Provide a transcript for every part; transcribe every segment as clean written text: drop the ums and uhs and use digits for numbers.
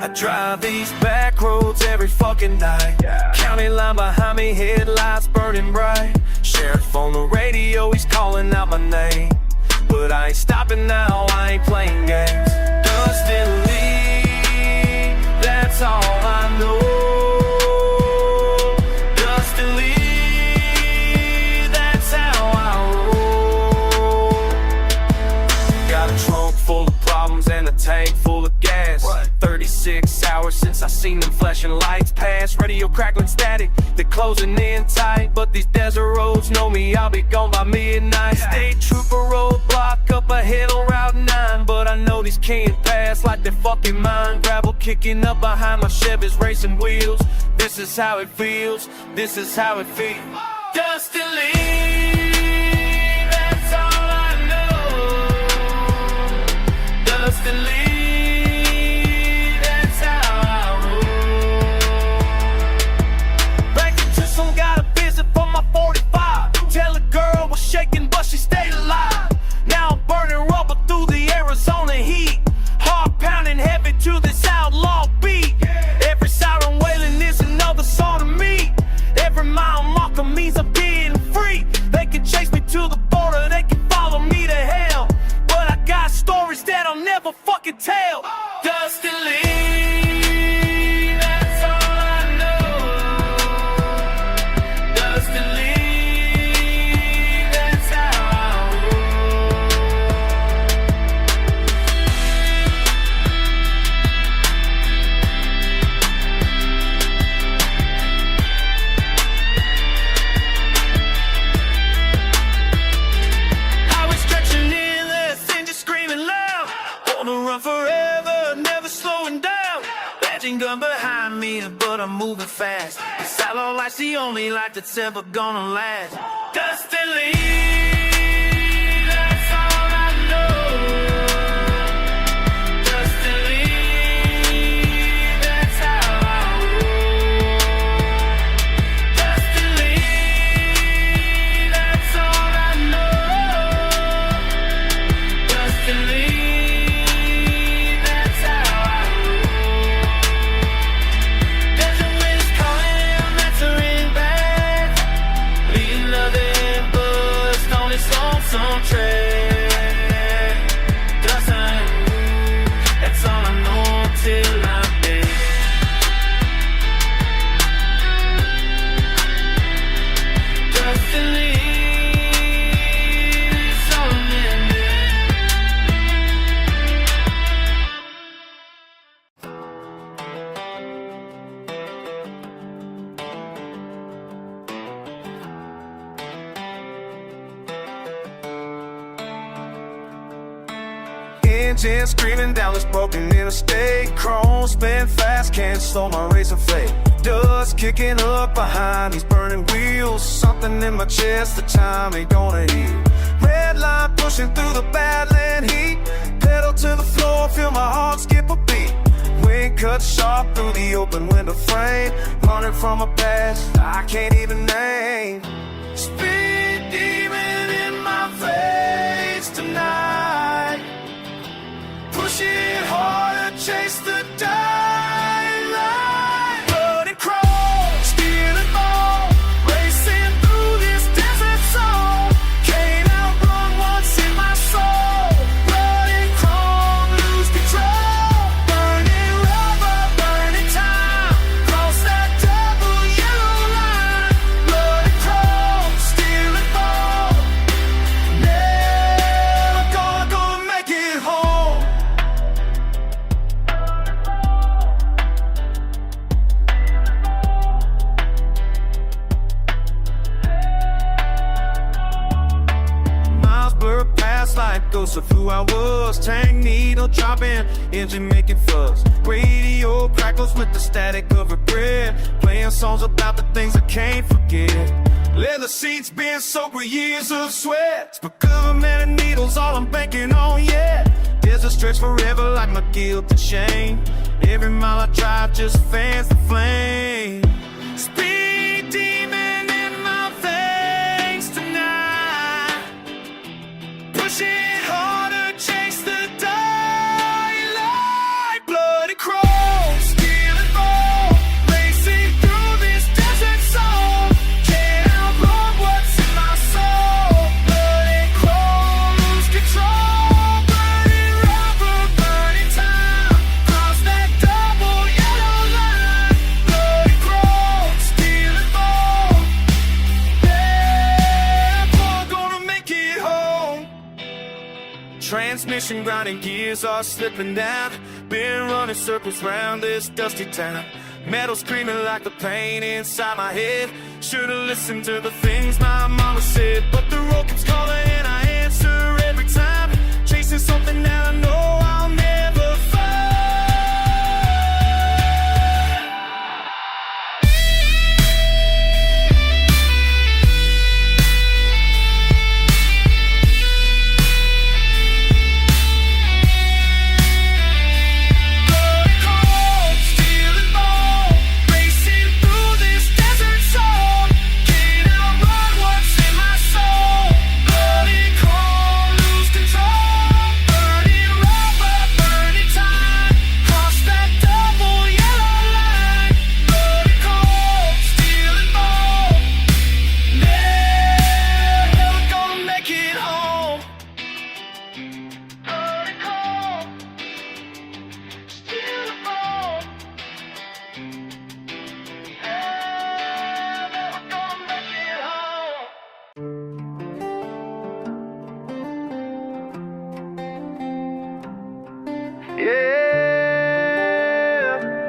I drive these back roads every fucking night. County line behind me, headlights burning bright. Sheriff on the radio, he's calling out my name. But I ain't stopping now, I ain't playing games. Dust and leave, that's all I know. Dust and leave, that's how I roll. Got a trunk full of problems and a tank full of gas. 36 hours since I seen them flashing lights pass. Radio crackling static, they're closing in tight. But these desert roads know me, I'll be gone by midnight. State trooper roadblock up ahead on Route 9. But I know these can't pass like they're fucking mine. Gravel kicking up behind my Chevy's racing wheels. This is how it feels, this is how it feels. Dust and leave, that's all I know. Dust and leave. Shaking, but she stayed alive. Now I'm burning rubber through the Arizona heat. Heart pounding heavy to this outlaw beat. Every siren wailing is another song to me. Every mile marker means I'm being free. They can chase me to the border, they can follow me to hell. But I got stories that I'll never fucking tell. Dust and leave, that's all I know. Dust and leave. Gun behind me, but I'm moving fast. This outlaw life's the only life that's ever gonna last. Dust and leave, that's all I know. Dust and leave, that's how I roll. Dust and leave, that's all I know. Dust and leave. Some track, dust and leave, that's all I know till I'm dead. Dust and leave, it's all I'm in Engine screaming down this broken interstate. Chrome spin fast, can't slow my racing fate. Dust kicking up behind these burning wheels. Something in my chest, the time ain't gonna heal. Red line pushing through the badland heat. Pedal to the floor, feel my heart skip a beat. Wind cut sharp through the open window frame. Running from a past I can't even name. Speed demon in my face tonight. Push it harder, chase the dying light. Blood and crawl, steal and fall, racing through this desert zone. Can't outrun what's in my soul. Blood and crawl, lose control. Burning rubber, burning time. Cross that W line. Blood and crawl, steal and fall. Never gonna make it home. Like ghosts of who I was. Tank needle dropping, engine making fuzz. Radio crackles with the static of regret. Playing songs about the things I can't forget. Leather seats been soaked with years of sweat. But government and needles all I'm banking on yet. There's a stretch forever like my guilt and shame. Every mile I drive just fans the flame. Speed demon in my veins tonight. Push it harder, chase the dying light. Blood and crawl. transmission, grinding gears are slipping down. Been running circles round this dusty town. Metal screaming like the pain inside my head. Should've listened to the things my mama said, but the road keeps calling and I answer every time. Chasing something that I know I'll never find. Yeah,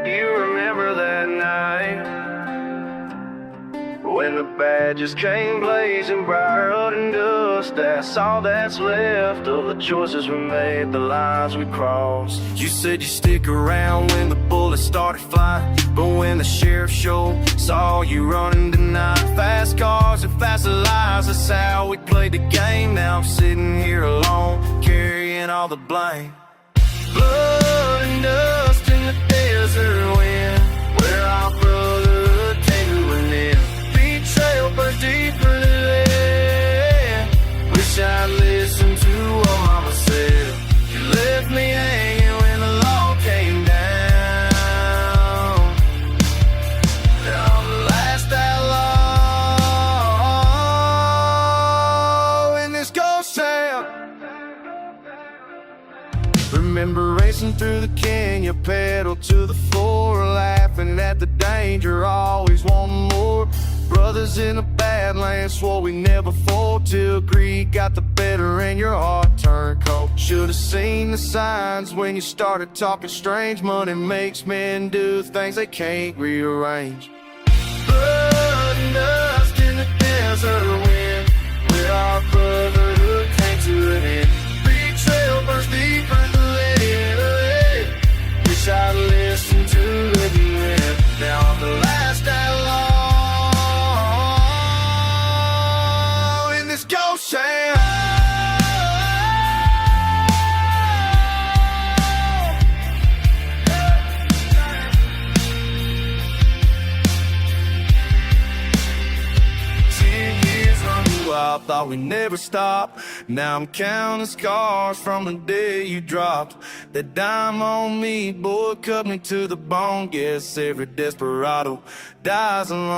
you remember that night when the badges came blazing bright and dust. That's all that's left of the choices we made, the lines we crossed. You said you'd stick around when the bullets started flying, but when the sheriff showed, saw you running tonight. Fast cars and faster lies, that's how we played the game. Now I'm sitting here alone, carrying all the blame. Blood and dust in the desert wind, where our brotherhood came to an end. Betrayal burns deeper than lead. Wish I'd listened to what mama said. You left me hanging when the law came down. I'm the last outlaw in this ghost town. Remember racing through the canyon, pedal to the floor, laughing at the danger, always wanting more. Brothers in the badlands swore we never fold, till greed got the better and your heart turned cold. Should've seen the signs when you started talking strange. Money makes men do things they can't rearrange. Blood and dust in the desert wind, where our brotherhood came to an end. Betrayal burns deeper than wish I listened to it and now I'm the last outlaw in this ghost town. I thought we'd never stop. Now I'm counting scars from the day you dropped that dime on me. Boy, cut me to the bone. Guess every desperado dies alone.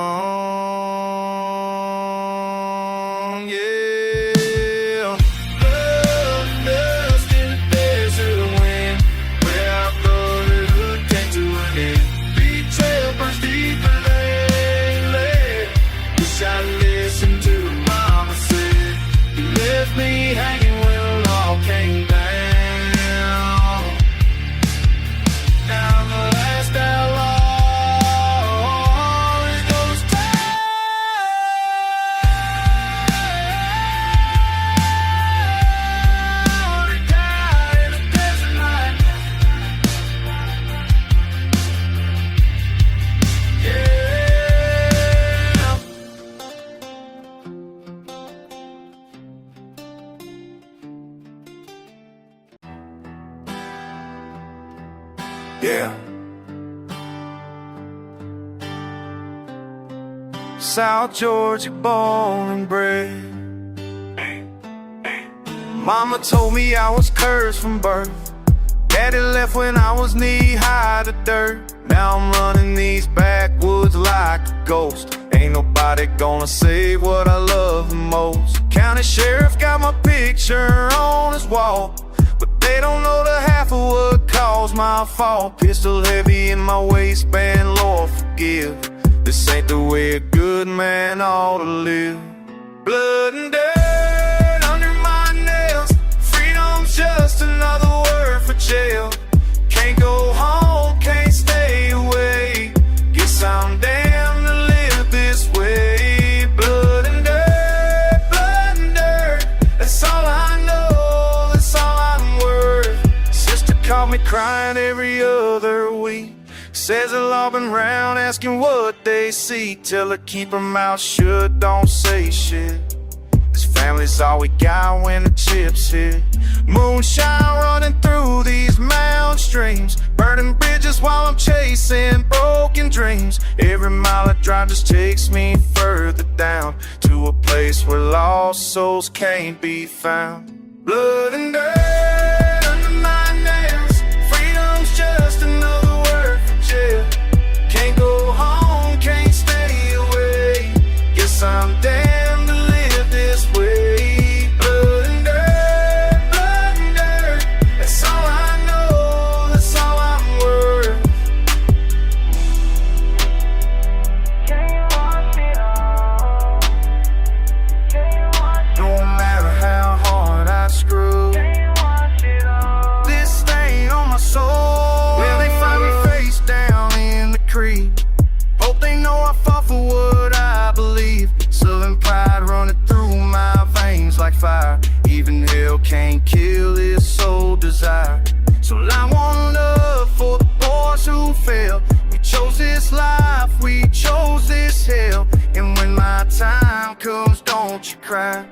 Yeah. Blood and dust in the desert wind, where our brotherhood came to an end. Betrayal burns deeper than lead. Wish I listened to me hanging when it all came down. Now I'm the last outlaw in ghost town. He died in a desert night. Yeah. Yeah. South Georgia born and bred. Mama told me I was cursed from birth. Daddy left when I was knee-high to dirt. Now I'm running these backwoods like a ghost. Ain't nobody gonna save what I love the most. County sheriff got my picture on his wall, but they don't know the half of what caused my fall. Pistol heavy in my waistband, Lord forgive. This ain't the way a good man ought to live. Blood and dirt under my nails, freedom's just an around every other week. Says they'll all been round asking what they see. Tell her keep her mouth shut, don't say shit. This family's all we got when the chips hit. Moonshine running through these mountain streams, burning bridges while I'm chasing broken dreams. Every mile I drive just takes me further down to a place where lost souls can't be found. Blood and dirt under my nails, freedom's just another word for jail. Can't go home, can't stay away, guess I'm damned to live this way. Blood and dirt, that's all I know, that's all I'm worth. No matter how hard I screw, this stain on my soul. Well, they find me face down in the creek. Hope they know I fought for what I believe. Southern pride running through my veins like fire. Even hell can't kill this soul desire. So I want love for the boys who fell. We chose this life, we chose this hell. And when my time comes, don't you cry,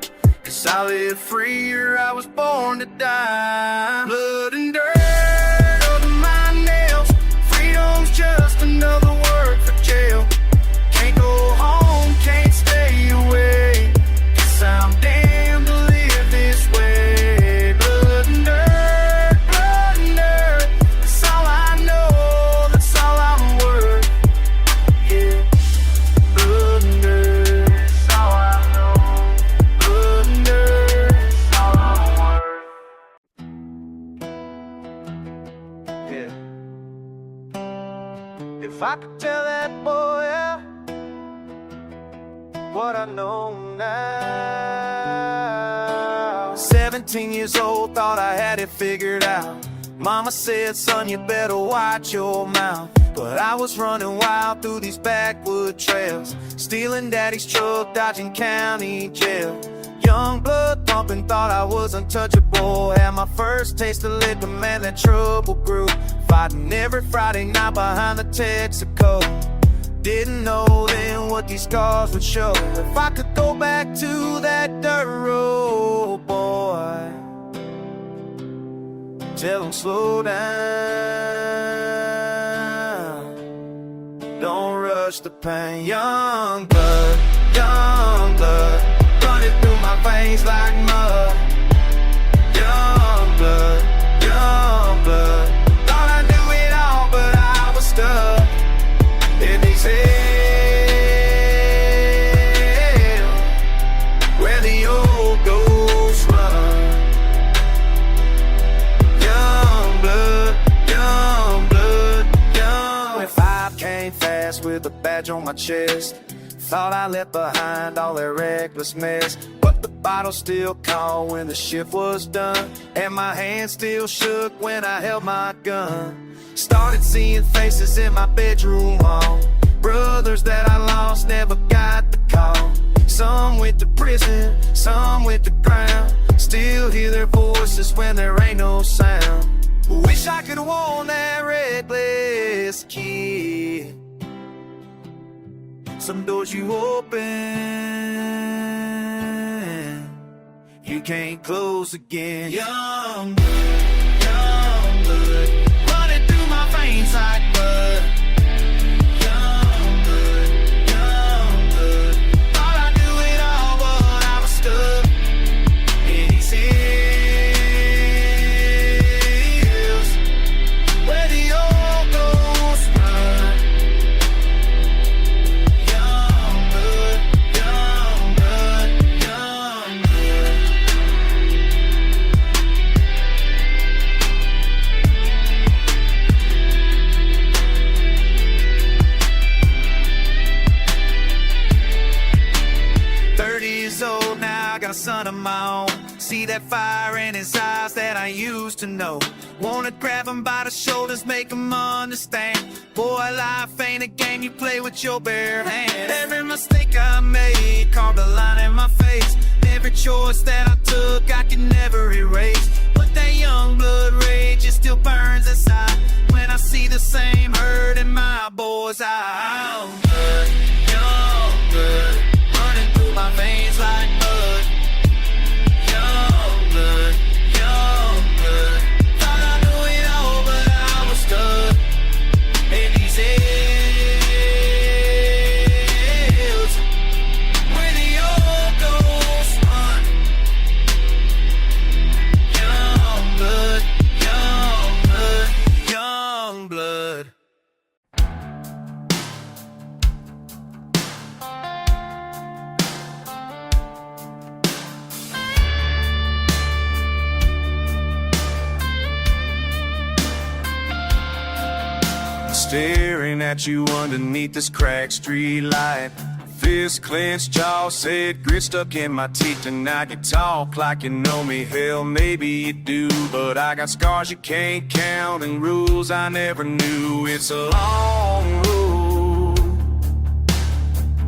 'cause I live free or I was born to die. Blood and dirt under my nails, freedom's just another word for jail. Can't go home, can't stay away, 'cause I'm damned to live this way. Blood and dirt, that's all I know, that's all I'm worth. Yeah, blood and dirt, that's all I know. Blood and dirt, that's all I'm worth. Yeah. If I could tell that boy what I know now. 17 years old, thought I had it figured out. Mama said, son, you better watch your mouth. But I was running wild through these backwood trails, stealing daddy's truck, dodging county jail. Young blood pumping, thought I was untouchable. Had my first taste of liquor, man, that trouble grew. Fighting every Friday night behind the Texaco. Didn't know then what these scars would show. If I could go back to that dirt road, boy, tell them slow down, don't rush the pain. Young blood, running through my veins like mud. Young blood, thought I'd do it all, but I was stuck in these hills where the old ghosts run. Young blood, young. 25 came fast with a badge on my chest. Thought I left behind all that reckless mess, but the bottle still called when the shift was done, and my hand still shook when I held my gun. Started seeing faces in my bedroom hall, brothers that I lost, never got the call. Some went to prison, some went to ground. Still hear their voices when there ain't no sound. Wish I could have warned that reckless kid. Some doors you open, you can't close again. Young blood, running through my veins like blood. Young blood, thought I'd do it all, but I was stuck in these hills where the old ghosts run. Young blood, young blood. 30 years old now, got a son of my own. See that fire in his eyes that I used to know. Wanna grab him by the shoulders, make him understand. Boy, life ain't a game you play with your bare hands. Every mistake I made carved a line in my face. Every choice that I took I can never erase. But that young blood rage, it still burns inside. boys out. Blood, young blood, running through my veins like mud. Young blood, young blood. Thought I knew it all, but I was stuck in these hills where the old ghosts run. Young blood, young blood, young blood. Staring at you underneath this cracked street light. Fist clenched, jaw said, grit stuck in my teeth. And I can talk like you know me. Hell, maybe you do, but I got scars you can't count and rules I never knew. It's a long road,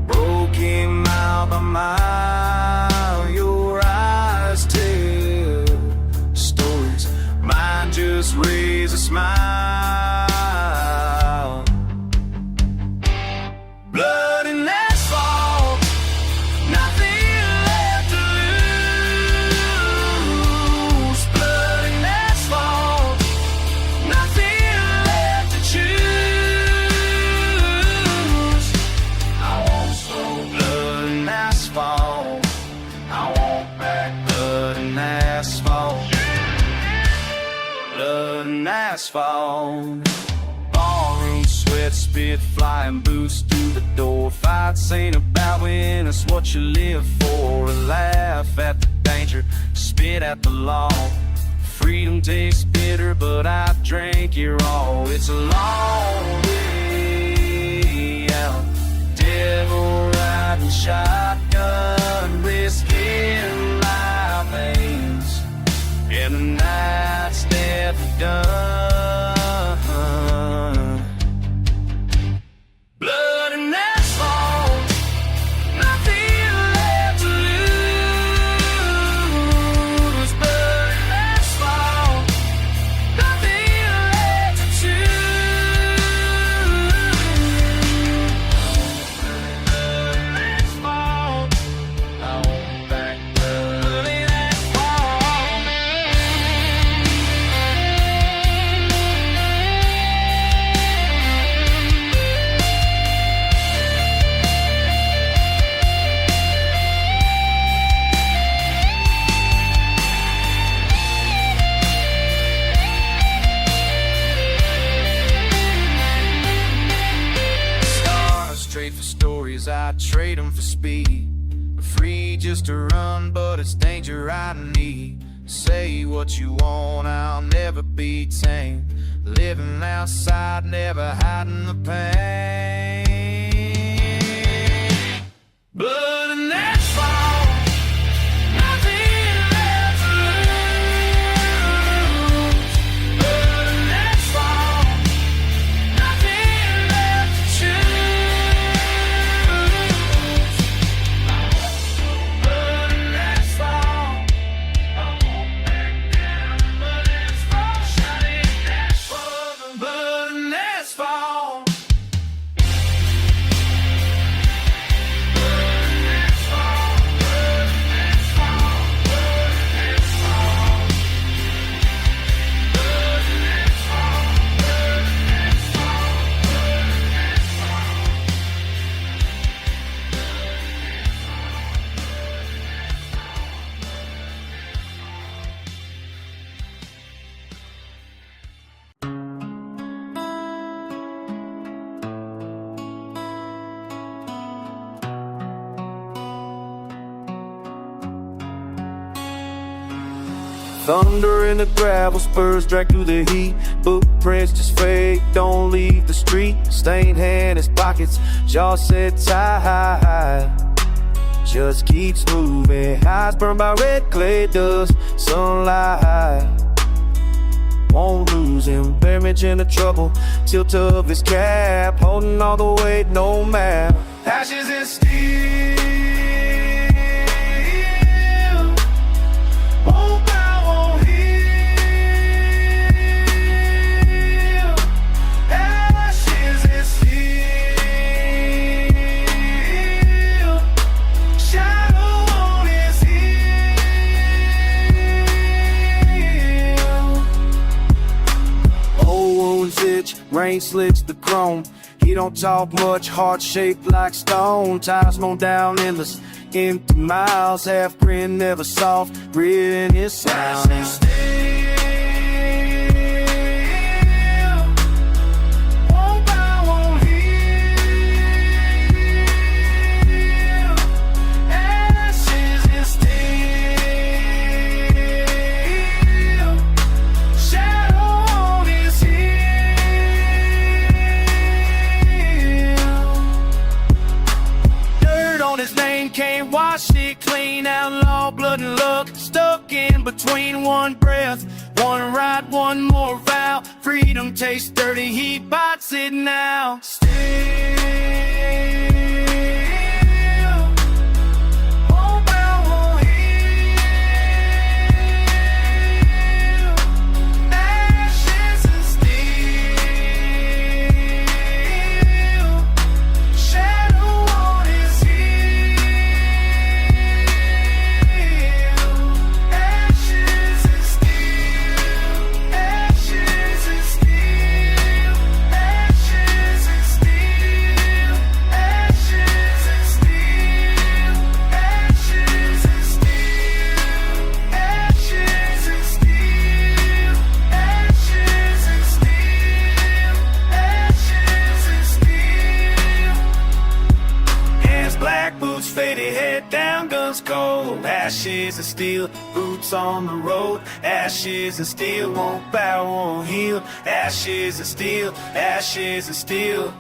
broken mile by mile. Your eyes tell stories, mine just raise a smile. Blood and asphalt, nothing left to lose. Blood and asphalt, nothing left to choose. I want slow blood and asphalt. I want back blood and asphalt. Blood and asphalt. Ballroom sweat, spit, flying boots through the door. Fights ain't about winning, it's what you live for. A laugh at the danger, spit at the law. Freedom tastes bitter, but I drank your all. It's a long way out, devil riding shotgun, whiskey in my veins, and the night's never done. Blood and asphalt, nothing left to lose. Blood and asphalt, nothing left to choose. Blood and asphalt, I want back blood and asphalt. Stars trade for stories, I trade them for speed. Free just to run, but it's danger I need. Say what you want, I'll never be tamed. Living outside, never hiding the pain. Blood and asphalt, nothing left to lose. Blood and asphalt, nothing left to choose. Blood and asphalt, I won't back down, but it's all shining asphalt. Blood and asphalt. Thunder in the gravel, spurs drag through the heat. Footprints just fade, don't leave the street. Stained hand, his pockets, jaw set tight. Just keeps moving, eyes burned by red clay dust, sunlight. Won't lose him, damage in the trouble, tilt of his cap, holding all the weight, no map. Ashes and steel, won't bow, won't heal. Ashes and steel. rain slicks the chrome. He don't talk much, heart shaped like stone. Tires mown down endless, empty miles. Half grin, never soft, grit in his sound. Can't wash it clean, outlaw, blood and luck, stuck in between one breath, one ride, one more vow. Freedom tastes dirty, he bites it now. Faded head down, guns cold. Ashes and steel, boots on the road. Ashes and steel, won't bow, won't heal. Ashes and steel, ashes and steel.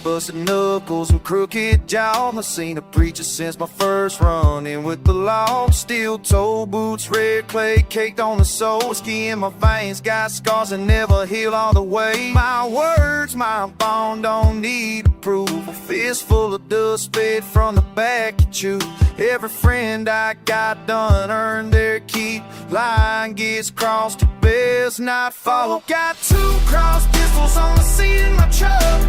Busted knuckles and crooked jaw. I've seen a preacher since my first run-in with the law. Steel toe boots, red clay caked on the sole. Ski in my veins, got scars that never heal all the way. My words, my bond don't need approval. Fist full of dust spit from the back at you. Every friend I got done earned their keep. Line gets crossed, the best not follow. Got 2 cross pistols on the seat in my truck.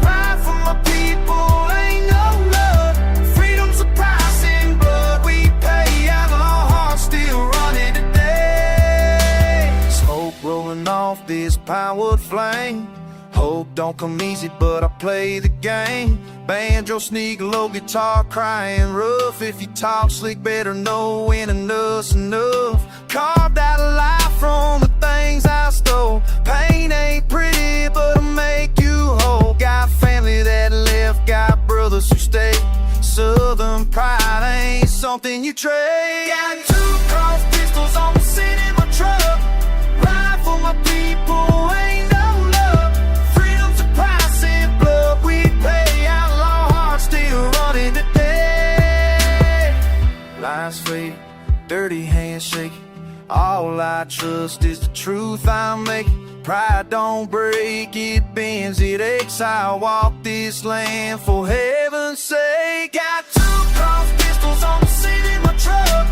Ride for my people, ain't no love. Freedom's a price in blood we pay. Outlaw hearts still running today. Smoke rolling off this pinewood flame. Hope don't come easy, but I play the game. Banjo, sneak, low guitar, crying rough. If you talk slick, better know when enough's enough. Carved out a life from the things I stole. Pain ain't pretty, but it'll make you whole. Got family that left, got brothers who stay. Southern pride ain't something you trade. Got 2 cross pistols on the seat in my truck. Ride for my people, ain't no love. Freedom's a price in blood we pay. Outlaw hearts still running today. Lies fade, dirty hands shaking. All I trust is the truth I'm making. Pride don't break, it bends, it aches. I walk this land for heaven's sake. Got 2 cross pistols on the seat in my truck.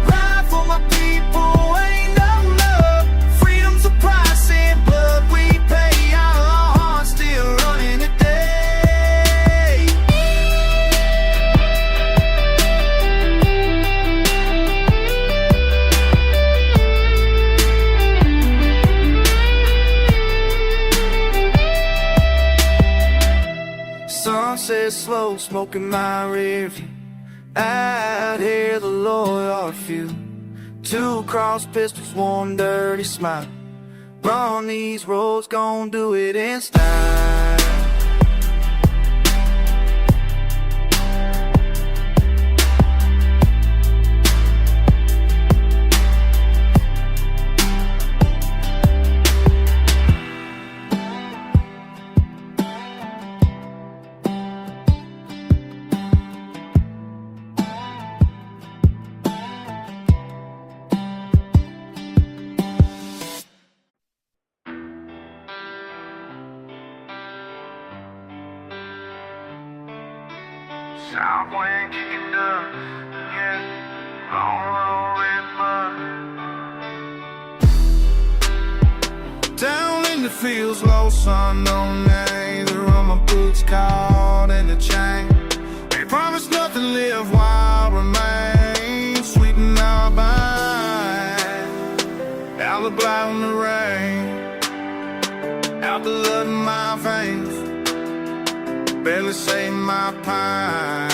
Ride for my people, ain't no love. Freedom's a price in blood we pay. Outlaw hearts still running today. Sunset slow, smoking my rear view. Out here the loyal few. 2 cross pistols, 1 dirty smile. Run these roads, gon' do it in style. Southwind kicking dust, yeah, long road in mud. that feels low, sun don't either on my boots caught in the chain. They promise nothing, live wild, remain sweet and our bind. Alibi in the rain, out the blood in my veins, barely save my pine.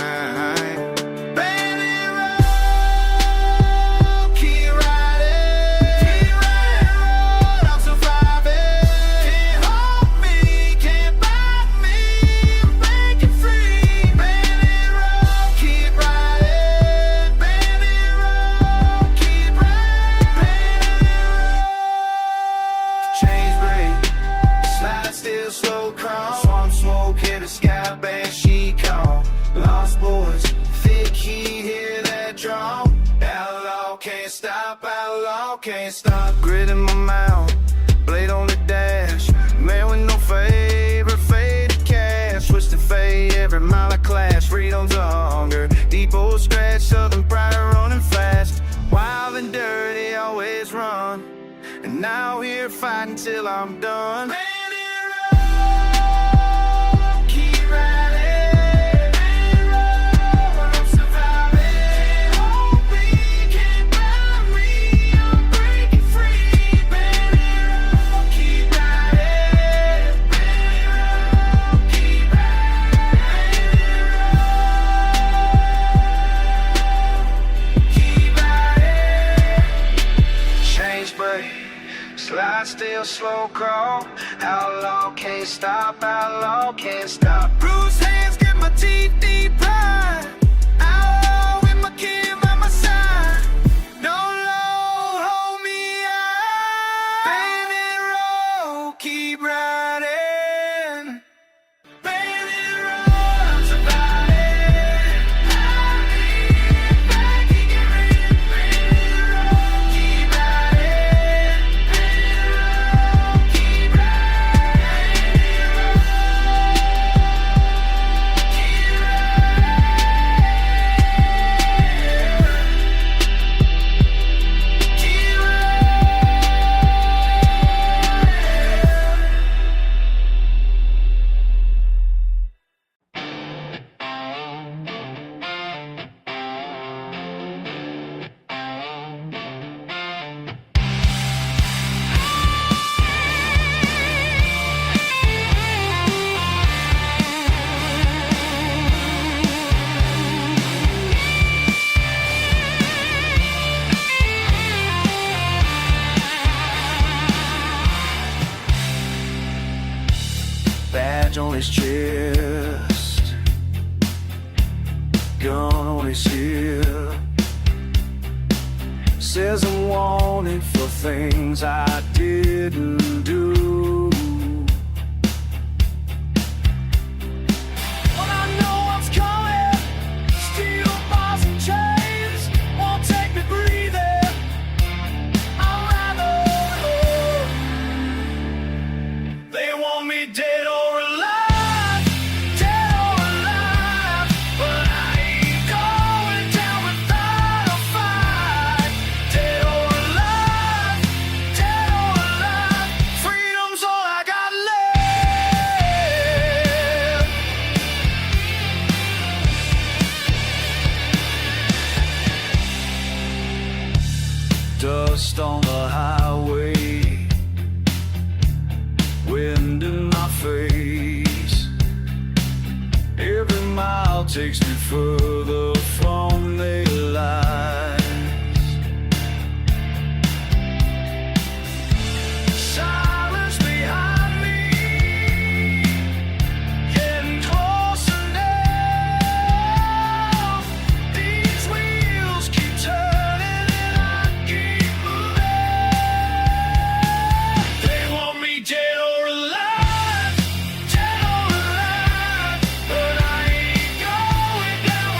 Can't stop, grit in my mouth, blade on the dash, man with no favor, faded cash, twisted fade, every mile I clash, freedom's a hunger, deep old scratch, southern pride running fast, wild and dirty, always run, and now here fighting till I'm done. Slide still, slow crawl, outlaw can't stop, outlaw can't stop. Bruised hands, get my teeth deep pride, outlaw with my kid by my side. No load, hold me high, bandit road, keep riding. Bandit road, I'm surviving. I'll be back again. Bandit road, keep riding. Badge on his chest, gun on his hip, says I'm wanted for things I didn't do. When I know what's coming, steel bars and chains won't take me breathing. I'd rather they want me dead or alive, dead or alive, but I ain't going down without a fight. Dead or alive, freedom's all I got left. Dust on the highway, wind in my face, every mile takes me further from their lies. Silence behind me, getting closer now. These wheels keep turning and I keep moving. They want me dead or alive, but I ain't going down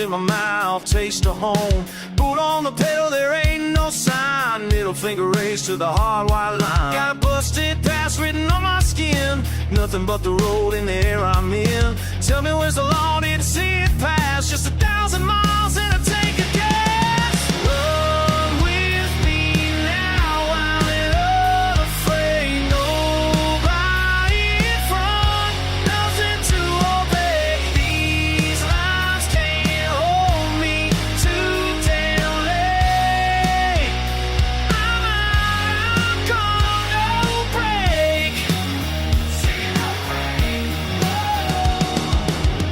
in my mouth, taste of home. Boot on the pedal, there ain't no sign. Middle finger raised to the hard white line. Got a busted past written on my skin. Nothing but the road in the air I'm in. Tell me where's the law, didn't see it pass. Just 1,000 miles and a tank of gas. Run with me now, I'm unafraid. Nobody in front, nothing to obey. These lines can't hold me too damn late. I'm gone, no break.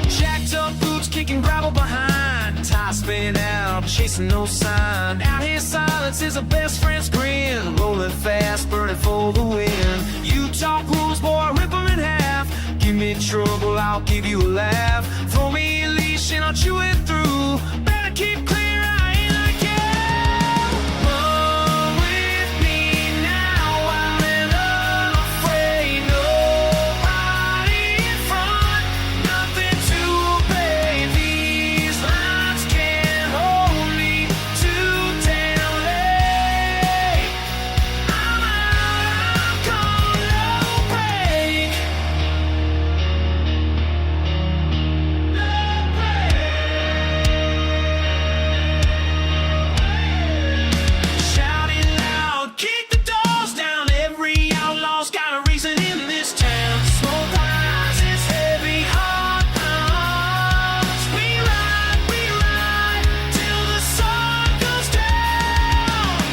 Jacked up boots, kicking gravel behind. Tie spinning out, chasing no sign. Out here silence is a best friend's grin. Rolling fast, burning for the wind. You talk rules, boy, rip them in half. Give me trouble, I'll give you a laugh. Throw me a leash and I'll chew it through. Better keep clear, I ain't like you. Run with me now, I'm unafraid. Nobody in front, nothing to obey. These lines can't hold me too damn late. I'm gone, no break. Shout it loud, kick the doors down. Every outlaw's got a reason in this town. Smoke rises heavy, heart pounds. We ride till the sun goes down.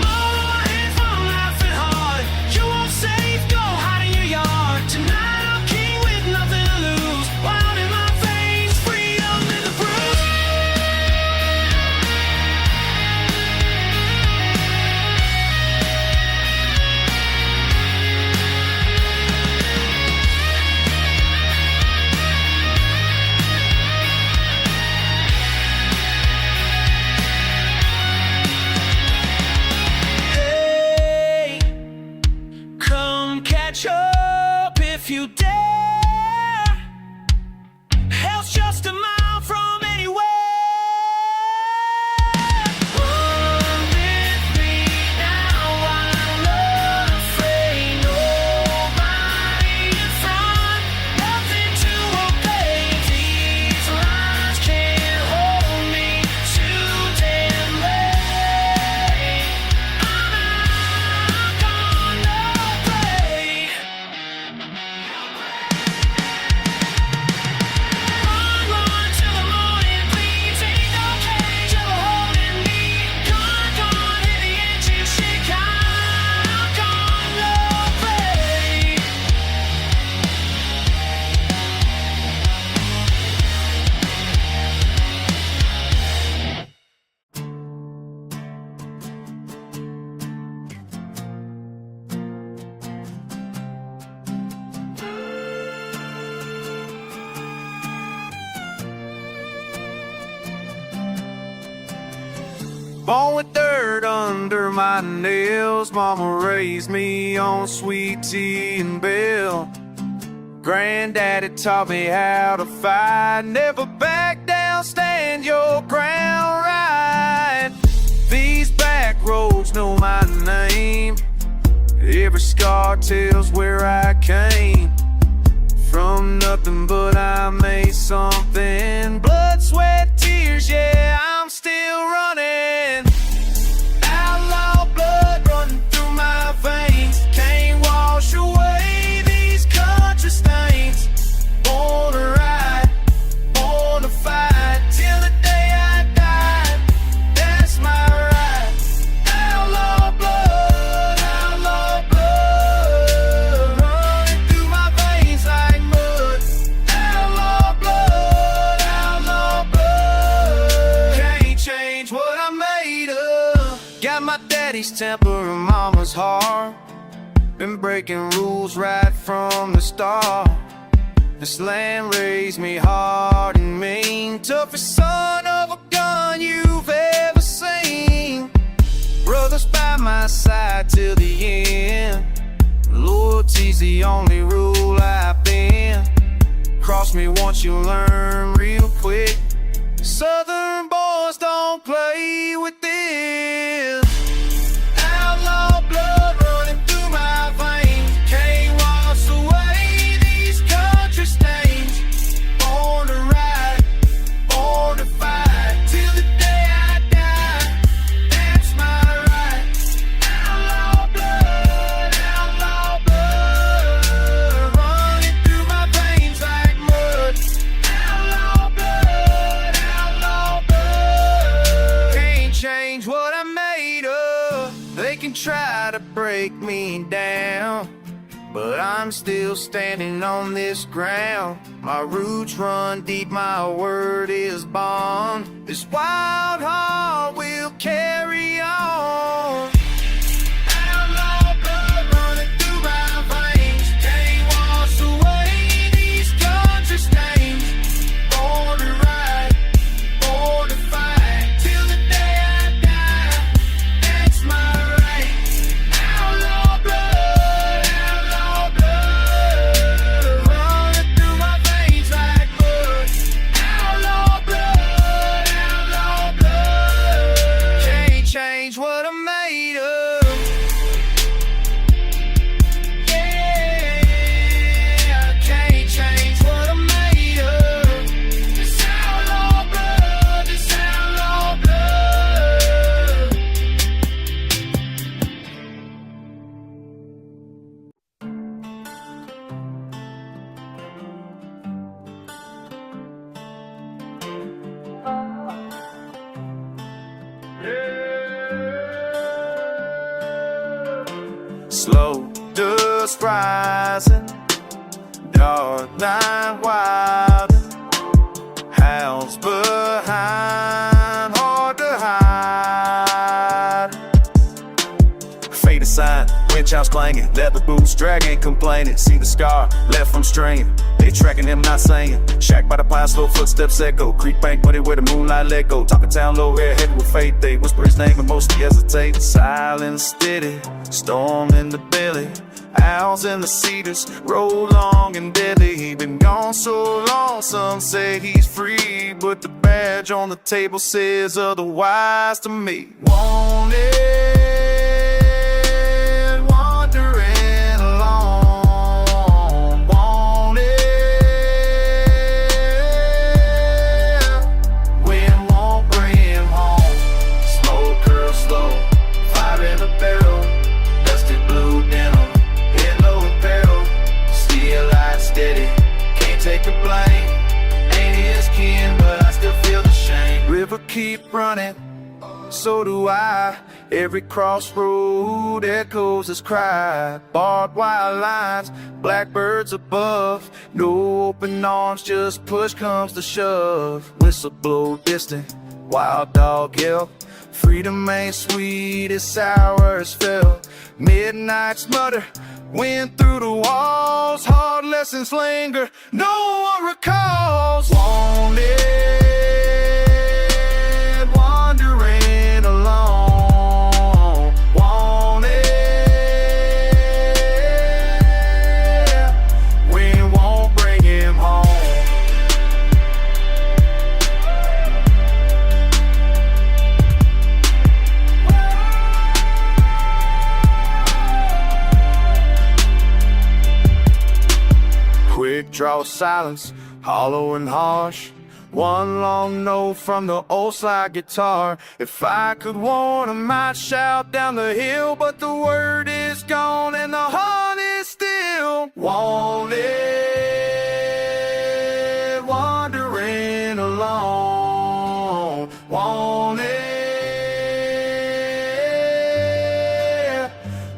More hands from laughing hard. You won't safe, go hide in your yard. Tonight I'm king with nothing to lose. Wild in my veins, freedom in the bruise. Hey, come catch up if you dare. Hell's just a mile from anywhere. Run with me now, I'm unafraid. Nobody in front, nothing to obey. These lines can't hold me too damn late. I'm gone, no break. Run till the morning bleeds. Ain't no cage ever holding me. Gone, hear the engine shake. I'm gone, no break. Born with dirt under my nails. Mama raised me on sweet tea and Bill. Granddaddy taught me how to fight. Never back down, stand your ground right. These back roads know my name. Every scar tells where I came. From nothing but I made something. Blood, sweat, tears, yeah, I'm still running. Outlaw blood running through my veins. Can't wash away these country stains. Born to ride, born to fight. Till the day I die, that's my right. Outlaw blood, running through my veins like mud. Outlaw blood, can't change what I made of. Got my daddy's temper and mama's heart. Been breaking rules right from the start. This land raised me hard and mean. Toughest son of a gun you've ever seen. Brothers by my side till the end. Loyalty's the only rule I've been. Cross me once, you'll learn real quick. Southern boys don't play with this. Outlaw blood running through my veins. Can't wash away these country stains. Born to ride, born to fight, till the day I die. That's my right. Outlaw blood running through my veins like mud. Outlaw blood. Can't change what I'm made of. They can try to break me down, but I'm still standing on this ground. My roots run deep, my word is bond. This wild heart will carry on. Outlaw blood running through my veins. Can't wash away these country stains. Born to ride, born to fight, till the day I die. That's my right. Outlaw blood running through my veins like mud. Outlaw blood. Can't change what I'm made of. Yeah, I can't change what I'm made of. This outlaw blood, this outlaw blood. Slow dust rising, dark night wilding, howls behind, hard to hide. Fade aside, winch house clanging, leather boots dragging, complaining. See the scar left from straying. They tracking him, not saying. Shack by the pine, slow footsteps echo. Creek bank buddy where the moonlight let go. Top of town, low air, headed with faith. They whisper his name and mostly hesitate. Silent, steady, storm in the belly. Owls in the cedars, roll long and deadly. He been gone so long, some say he's free, but the badge on the table says otherwise to me. Wanted, wandering alone. Wanted, wind won't bring him home. Smoke curls slow, fire in the barrel, dusty blue denim. Steady, can't take the blame. Ain't his kin, but I still feel the shame. River keep running, so do I. Every crossroad echoes his cry. Barbed wire lines, blackbirds above. No open arms, just push comes the shove. Whistle blow distant, wild dog yelp. Freedom ain't sweet, it's sour as fell. Midnight's mutter, wind through the walls. Hard lessons linger, no one recalls. Wanted, wandering alone. Wanted, wind won't bring him home. Quick draw silence, hollow and harsh. One long note from the old slide guitar. If I could warn, I might shout down the hill, but the word is gone and the heart is still. Wanted, wandering alone. Wanted,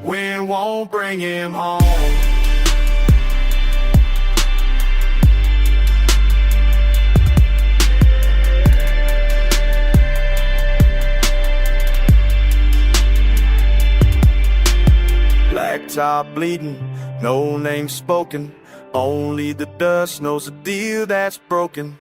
wind won't bring him home. Blacktop bleeding, no name spoken. Only the dust knows the deal that's broken.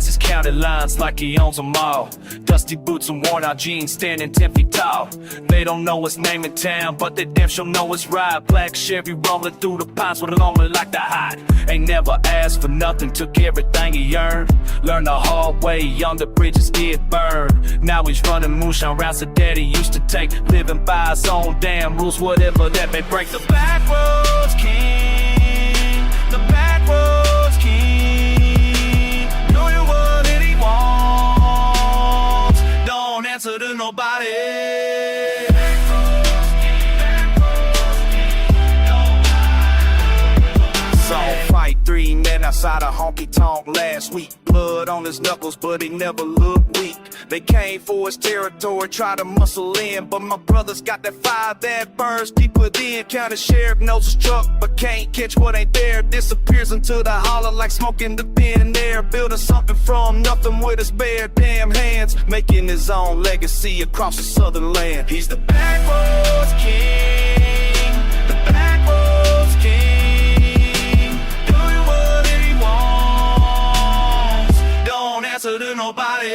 eyes, his counted lines like he owns them all. Dusty boots and worn out jeans, standing 10 feet tall. They don't know his name in town, but they damn sure know his ride. Black Chevy rolling through the pines with a lonely like to hide. Ain't never asked for nothing, took everything he earned. Learned the hard way, under bridges get burned. Now he's running moonshine routes that daddy used to take. Living by his own damn rules, whatever that may break. The backwoods king, the backwoods king, doing what he wants, don't answer to nobody. Fight 3 men outside a honky-tonk last week. Blood on his knuckles, but he never looked weak. They came for his territory, tried to muscle in, but my brother's got that fire that burns deep within. County sheriff knows his truck, but can't catch what ain't there. Disappears into the holler like smoke in the thin air. Building something from nothing with his bare damn hands, making his own legacy across the southern land. He's the backwoods king, the backwoods king. Answer to nobody.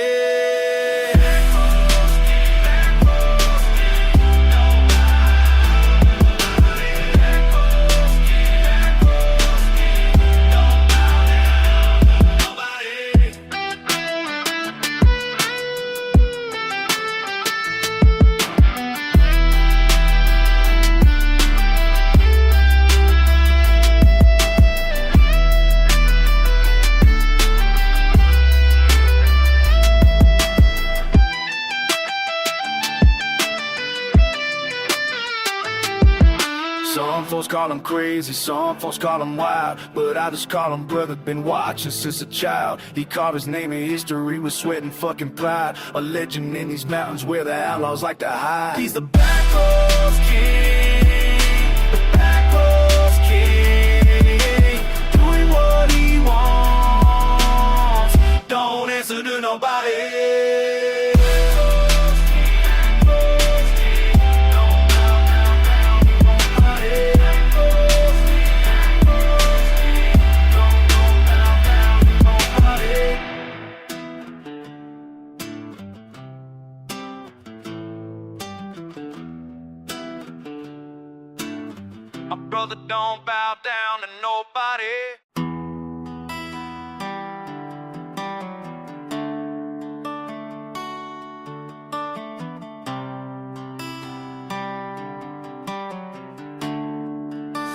Some folks call him crazy, some folks call him wild, but I just call him brother, been watching since a child. He carved his name in history with sweat and fucking pride. A legend in these mountains where the outlaws like to hide. He's the backwoods king, the backwoods king, doing what he wants, don't answer to nobody. My brother don't bow down to nobody.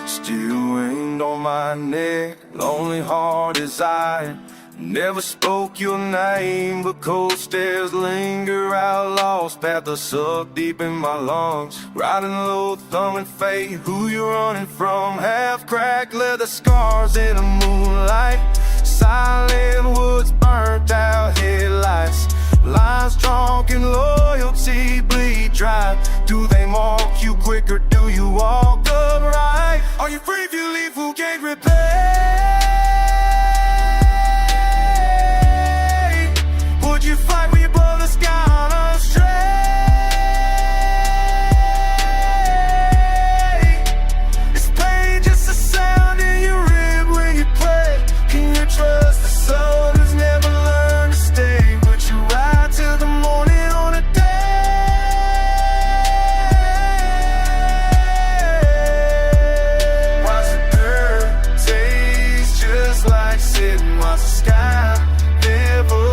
Still wind on my neck, lonely heart is I. Never spoke your name, but cold stares linger. Outlaws, path that suck deep in my lungs. Riding low, thumbing fate, who you running from? Half cracked leather scars in the moonlight. Silent woods, burnt out headlights. Lines drunk and loyalty bleed dry. Do they mark you quick or do you walk upright? Are you free if you leave, who can't repay? Would you fight when your brother's gone astray? Is pain just a sound in your rib when you play? Can you trust the soul who's never learned to stay? Would you ride till the morning on a day? Watch the dirt taste just like sitting, watch the sky never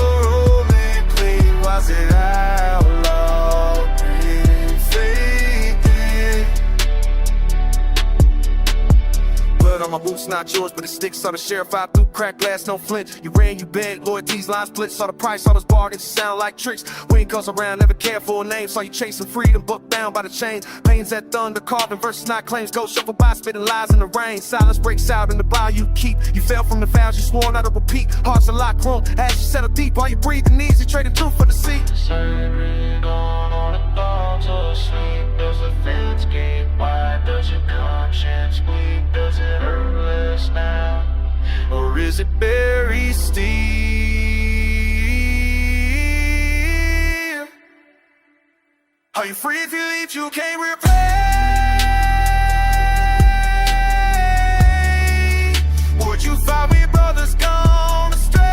was it outlaw, faded. Blood on my boots, not yours, but it sticks. Saw the sheriff out through crack glass, no flint. You ran, you begged, loyalties, lines split. Saw the price, all those bargains, sound like tricks. We ain't cause around, never cared for a name. Saw you chasing freedom, book bound by the chains. Pains that thunder, carving versus not claims. Go shuffle by, spitting lies in the rain. Silence breaks out in the bar you keep. You fell from the vows you swore not to repeat. Hearts a locked room, as you settle deep. While you breathing easy, trading truth for the sea. Sailing on the thoughts of sleep. Does the fence get wide? Does your conscience bleed? Does it hurt less now? Or is it very still? Are you free if you leave, you can't repay? Would you fight when your brother's gone astray?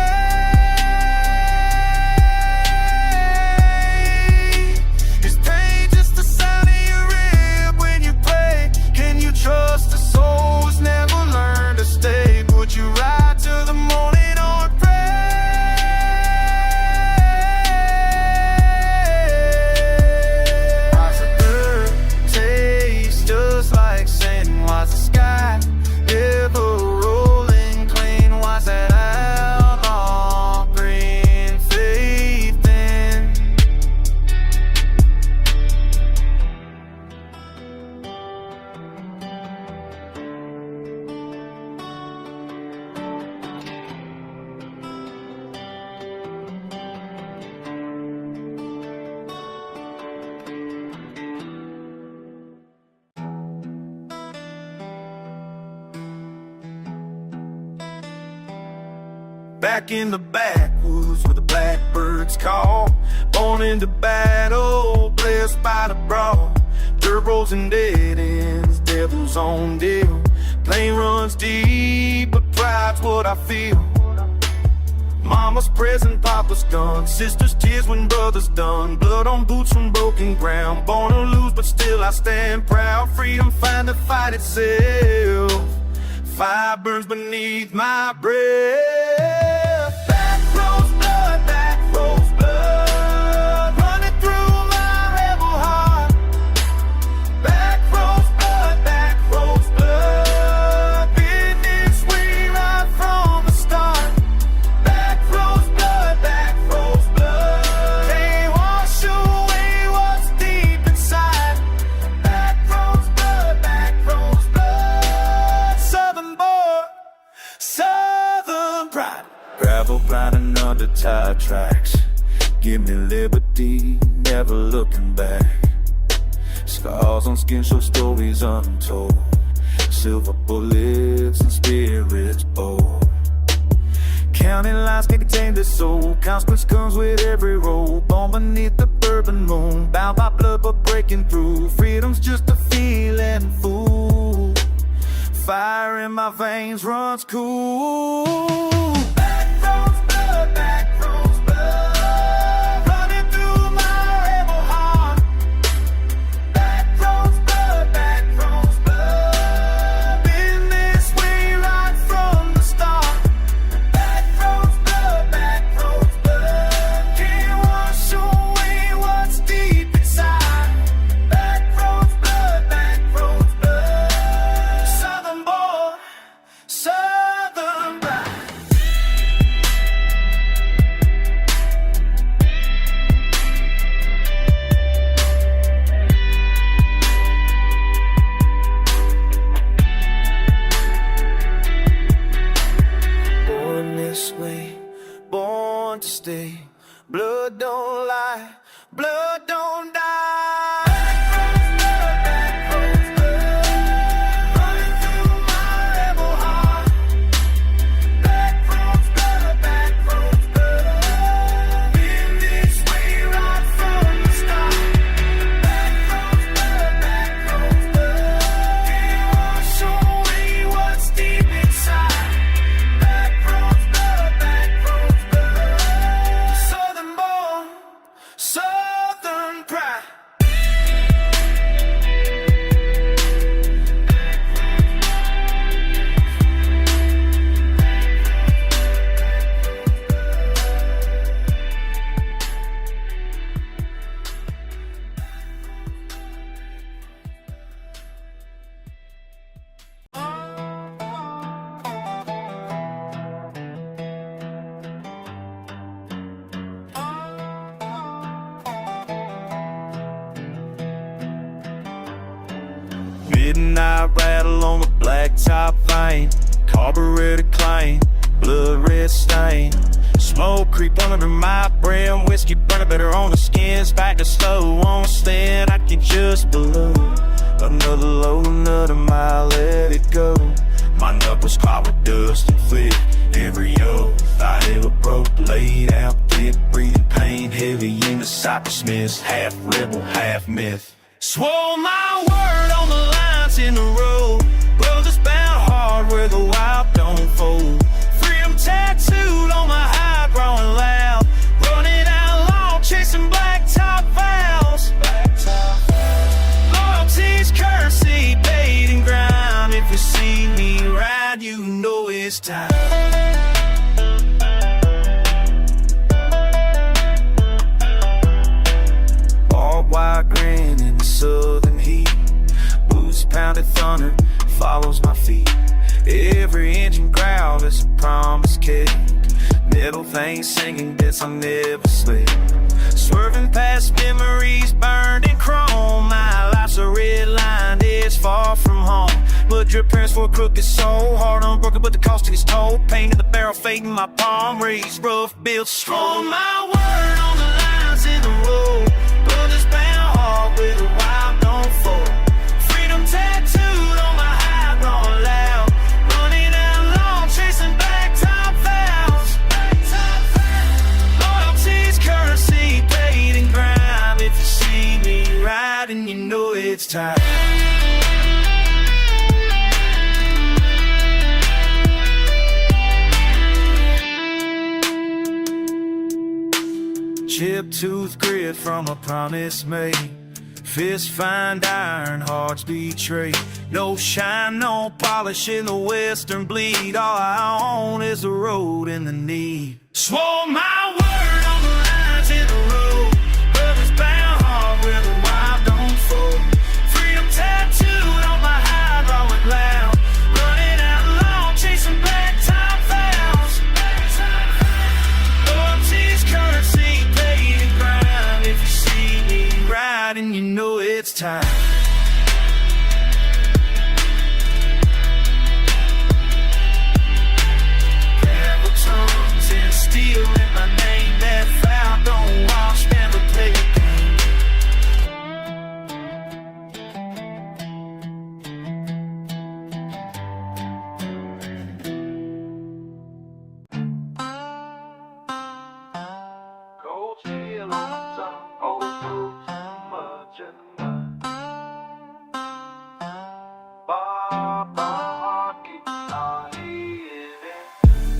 back in the backwoods where the blackbirds call. Born into battle, blessed by the broad. Dirt roads and dead ends, devil's own deal. Plain runs deep, but pride's what I feel. Mama's present, Papa's gone. Sister's tears when brother's done. Blood on boots from broken ground. Born to lose, but still I stand proud. Freedom find the fight itself. Fire burns beneath my breath. Back rows blood, back rows blood, running through my rebel heart. Back rows blood, back rows blood, been this way right from the start. Back rows blood, can't wash away what's deep inside. Back rows blood, Southern boy, Southern pride. Gravel grinding under tire tracks, give me liberty, never looking back. Scars on skin show stories untold, silver bullets and spirits bold. Counting lines can't contain the soul, consequence comes with every roll. Born beneath the bourbon moon, bound by blood but breaking through. Freedom's just a feeling, fool. Fire in my veins runs cool. Back rows blood, running through my rebel heart. Back rows blood, been this way right from the start. Back rows blood, can't wash away what's deep inside. Back rows blood, Southern boy, Southern pride. Born this way, born to stay. Blood don't lie, blood don't die. Back roads blood, running through my rebel heart. Back roads blood, been this way right from the start. Back roads blood, can't wash away what's deep inside. Back roads blood, Southern born, Southern pride. Midnight rattle on the blacktop vine, carburetor clang, blood red stain. Smoke creep under my brim, whiskey burning better on the skins. Back to slow on stand, I can just blow. Another low, another mile, let it go. My knuckles cloud with dust and flick. Every oath I ever broke, laid out thick, breathing pain heavy in the cypress mist. Half rebel, half myth. Swore my word on the lines in the road. Brothers bound hard where the wild don't fold. Freedom tattooed on my hide, growing loud. Running outlaw, chasing blacktop vows. Loyalty's currency, bait and grind. If you see me ride, you know it's time. Barbed wire grin in the southern heat. Boots pounded thunder follows my feet. Every engine growl is a promise kept. Metal veins singing bits I never slip. Swerving past memories burned in chrome. My life's a red line, it's far from home. Blood drip parents for a crooked soul. Heart unbroken but the cost took its toll. Pain in the barrel fading my palm. Raised rough built strong. My word on the lines in the road. Brothers bound hard with a wild don't fall. Freedom tattooed on my high, growing loud. Running out long, chasing blacktop vows. chip tooth grit from a promise made. Fists find iron, hearts betray. No shine, no polish in the western bleed. All I own is the road and the need. Swore my word on the lines in the road. Brothers bound hard where the wild don't fold. Freedom tattooed on my hide, rolling loud. Running out long, chasing back time fouls. Loyalty's currency, paid and grind. If you see me riding, you know it's time. Careful tongues and steel in my name. That foul don't wash, never play a cold chill on my tongue, overproof too much in the mud.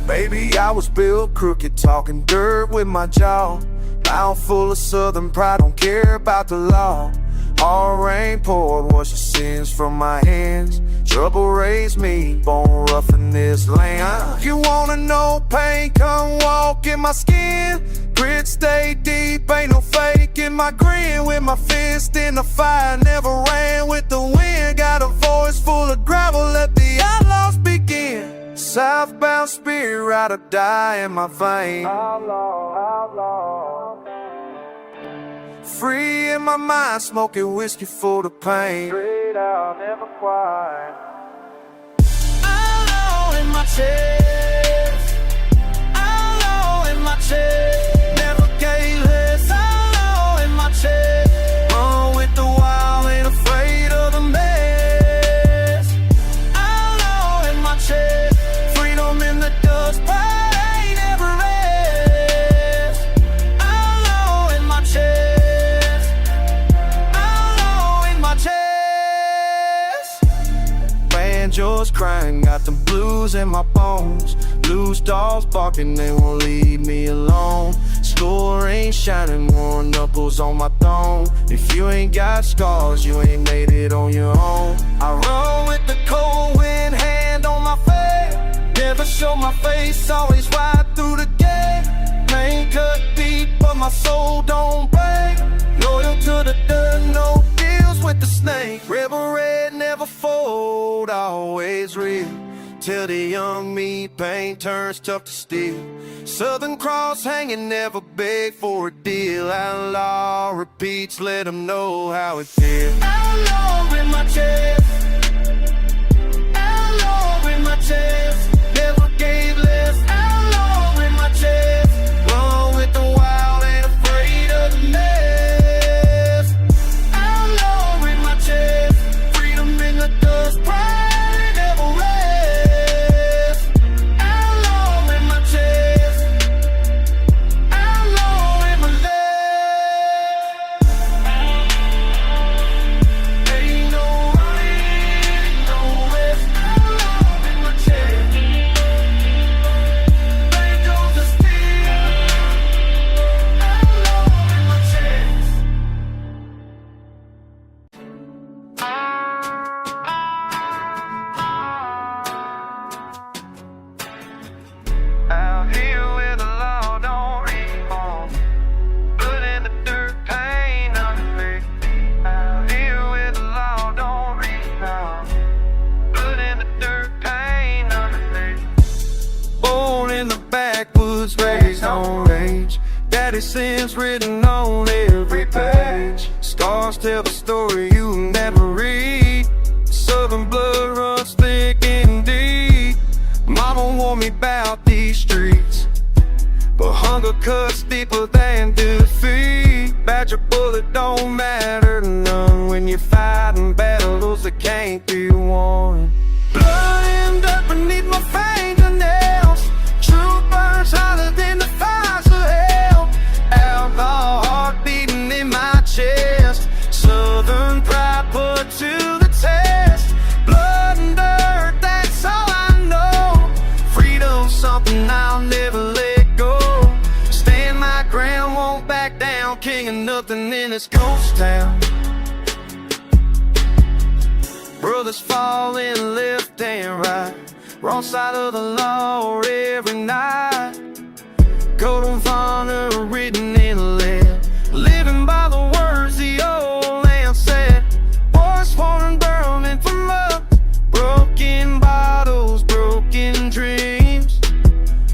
Baby, I was built crooked, talking dirt with my jaw. Mouth full of southern pride, don't care about the law. All rain poured, wash the sins from my hands. Trouble raised me, bone rough in this land. You wanna know pain, come walk in my skin. Grit stay deep, ain't no fake in my grin. With my fist in the fire, never ran with the wind. Got a voice full of gravel, let the outlaws begin. Southbound spirit, ride or die in my vein. Outlaw, outlaw. Free in my mind, smoking whiskey full of pain. Straight out, never quiet. Outlaw in my chest. Outlaw in my chest. Never gave less. Outlaw in my chest. Run with the wild, ain't afraid of the mess. Outlaw in my chest. Freedom in the dust, pride ain't never rest. Outlaw in my chest. Outlaw in my chest. Banjos crying, got the blues in my bones. Loose dogs barking, they won't leave me alone. Score ain't shining, worn knuckles on my thumb. If you ain't got scars, you ain't made it on your own. I run with the cold wind, hand on my face. Never show my face, always ride through the gate. Pain cut deep, but my soul don't break. Loyal to the dirt, no deals with the snake. Rebel red, never fold, always real. Till the young me, pain turns tough to steal. Southern Cross hanging, never beg for a deal. Outlaw repeats, let them know how it feels. Outlaw in my chest. Outlaw in my chest. Never gave less. Outlaw in my chest. Run with the wild, ain't afraid of the mess. Outlaw in my chest. Freedom in the dust, pride never rest. Outlaw in my chest. Outlaw in my leg. Ain't no running, no rest. Outlaw in my chest. Banjos are still. Outlaw in my chest. Out here where the law don't reform. Blood in the dirt, pain underneath. Out here where the law don't reform. Blood in the dirt, pain underneath. Born in the backwoods, raised on rage. Daddy's sins written on every page. Scars tell the story you never read. Southern blood runs thick and deep. Mama warned me about these streets, but hunger cuts deeper than defeat. Badger bullet don't matter to none when you're fighting battles that can't be won. Blood and dirt beneath my fingernails. Truth burns hotter than the fires of hell. Outlaw heart beating in my chest. Southern pride put to the test. Blood and dirt, that's all I know. Freedom's something I'll never let go. Stand my ground, won't back down. this ghost town. Brothers falling left and right, wrong side of the law every night. Code of honor written in lead, living by the words the old man said. Boys pouring burning from up, broken bottles, broken dreams.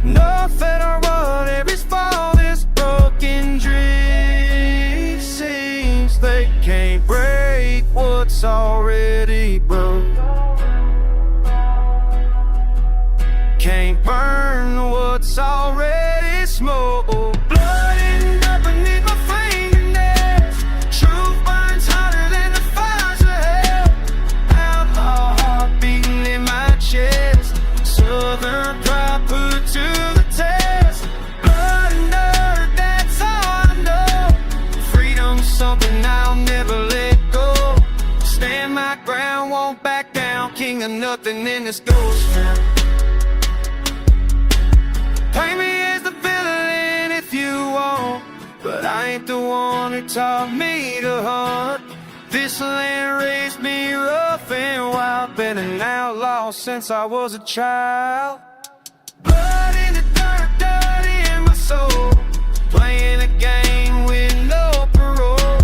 Nothing or whatever's fault is broken dreams. Seems they can't break what's already broke. Can't burn what's already smoke. Blood ending up beneath my fingernails. Truth burns hotter than the fires of hell. Outlaw heart beating in my chest. Southern pride put to the test. Blood and dirt, that's all I know. Freedom's something I'll never let go. Stand my ground, won't back down. King of nothing in this ghost town. Paint me as the villain if you want, but I ain't the one who taught me to hunt. This land raised me rough and wild, been an outlaw since I was a child. Blood in the dirt, dirty in my soul, playing a game with no parole.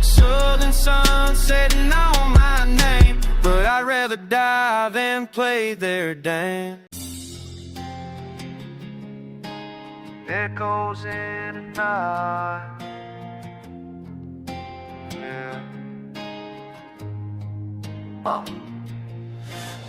Southern sun setting on my name, but I'd rather die than play their dance. Echoes in the night. Yeah.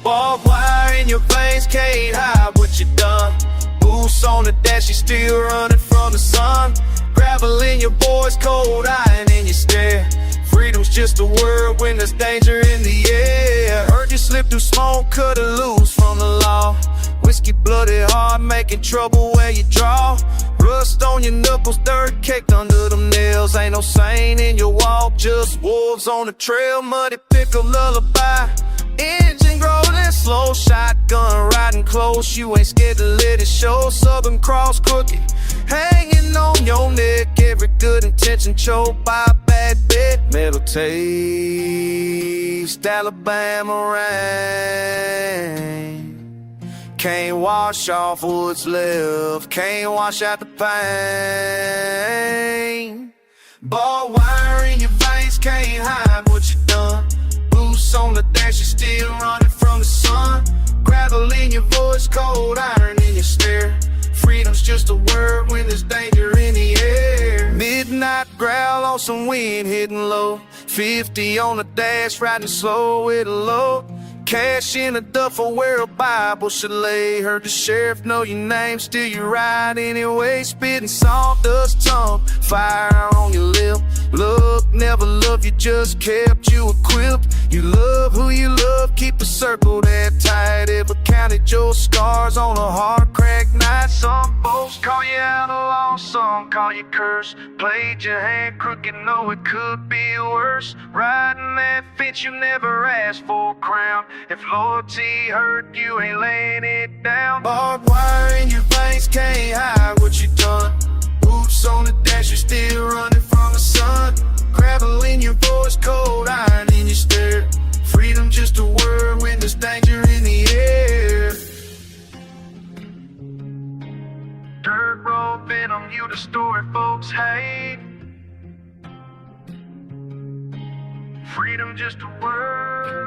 Barbed wire in your veins, can't hide what you done. Boots on the dash, you still running from the sun. Gravel in your voice, cold iron in your stare. Freedom's just a word when there's danger in the air. Heard you slip through smoke, cut it loose from the law. Whiskey blooded heart, making trouble where you draw. Rust on your knuckles, dirt caked under them nails. Ain't no saint in your walk, just wolves on the trail. Muddy pickle lullaby, engine growling slow. Shotgun riding close, you ain't scared to let it show. Southern cross crooked, hanging on your neck. Every good intention choked by a bad bet. Metal taste, Alabama rain. Can't wash off what's left, can't wash out the pain. Barbed wire in your veins, can't hide what you done. Boots on the dash, you still running from the sun. Gravel in your voice, cold iron in your stare. Freedom's just a word when there's danger in the air. Midnight growl on some wind hitting low. 50 on the dash, riding slow with a load. Cash in a duffel where a Bible should lay. Heard the sheriff know your name, still you ride anyway. Spitting sawdust tongue, fire on your lip. Look, never loved you, just kept you equipped. You love who you love, keep a circle that tight. Ever counted your scars on a hard cracked night? Some folks call you outlaw, some call you curse. Played your hand crooked, know it could be worse. Riding that fence, you never asked for a crown. If loyalty hurt, you ain't laying it down. Barbed wire in your veins, can't hide what you done. Boots on the dash, you're still running from the sun. Gravel in your voice, cold iron in your stare. Freedom just a word when there's danger in the air. Dirt road venom, you the story folks hate. Freedom just a word.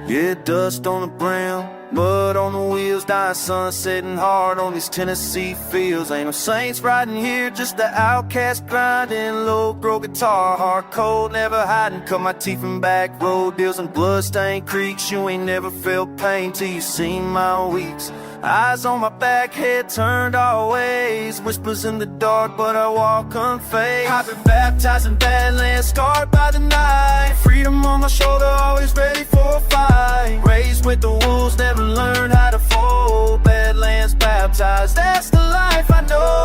Yeah, dust on the ground, mud on the wheels, dying sun setting hard on these Tennessee fields. Ain't no saints riding here, just the outcast grinding. Low grow guitar, hard cold, never hiding. Cut my teeth in back road deals and bloodstained creeks. You ain't never felt pain till you seen my weeks. Eyes on my back, head turned all ways. Whispers in the dark, but I walk unfazed. I've been baptized in Badlands, scarred by the night. Freedom on my shoulder, always ready for a fight. Raised with the wolves, never learned how to baptized, that's the life I know.